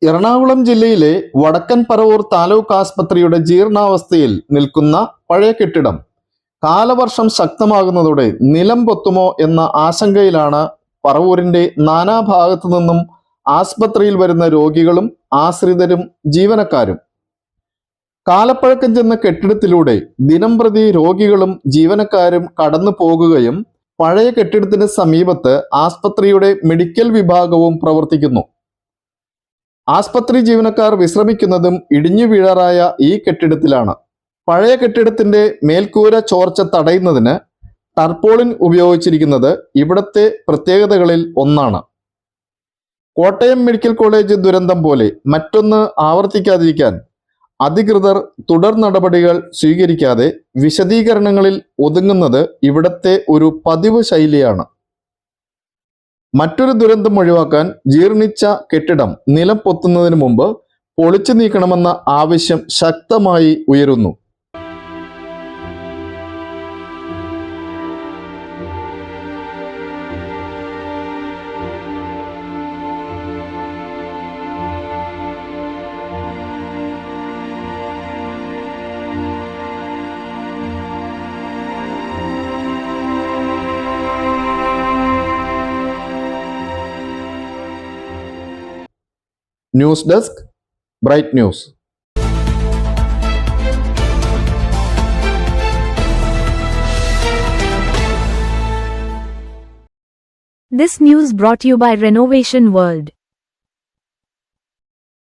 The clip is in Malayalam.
എറണാകുളം ജില്ലയിലെ വടക്കൻ പറവൂർ താലൂക്ക് ആസ്പത്രിയുടെ ജീർണാവസ്ഥയിൽ നിൽക്കുന്ന പഴയ കെട്ടിടം കാലവർഷം ശക്തമാകുന്നതോടെ നിലം പൊത്തുമോ എന്ന ആശങ്കയിലാണ് പറവൂരിന്റെ നാനാഭാഗത്തു നിന്നും ആസ്പത്രിയിൽ വരുന്ന രോഗികളും ആശ്രിതരും ജീവനക്കാരും. കാലപ്പഴക്കം ചെന്ന കെട്ടിടത്തിലൂടെ ദിനംപ്രതി രോഗികളും ജീവനക്കാരും കടന്നു പോകുകയും പഴയ കെട്ടിടത്തിന് സമീപത്ത് ആസ്പത്രിയുടെ മെഡിക്കൽ വിഭാഗവും പ്രവർത്തിക്കുന്നു. ആസ്പത്രി ജീവനക്കാർ വിശ്രമിക്കുന്നതും ഇടിഞ്ഞു വീഴാറായ ഈ കെട്ടിടത്തിലാണ്. പഴയ കെട്ടിടത്തിന്റെ മേൽക്കൂര ചോർച്ച തടയുന്നതിന് ടർപോളിൻ ഉപയോഗിച്ചിരിക്കുന്നത് ഇവിടത്തെ പ്രത്യേകതകളിൽ ഒന്നാണ്. കോട്ടയം മെഡിക്കൽ കോളേജ് ദുരന്തം പോലെ മറ്റൊന്ന് ആവർത്തിക്കാതിരിക്കാൻ അധികൃതർ തുടർ നടപടികൾ സ്വീകരിക്കാതെ വിശദീകരണങ്ങളിൽ ഒതുങ്ങുന്നത് ഇവിടത്തെ ഒരു പതിവ് ശൈലിയാണ്. മറ്റൊരു ദുരന്തം ഒഴിവാക്കാൻ ജീർണിച്ച കെട്ടിടം നിലം പൊത്തുന്നതിന് മുമ്പ് പൊളിച്ചു നീക്കണമെന്ന ആവശ്യം ശക്തമായി ഉയരുന്നു. News desk, bright news. This news brought you by Renovation World.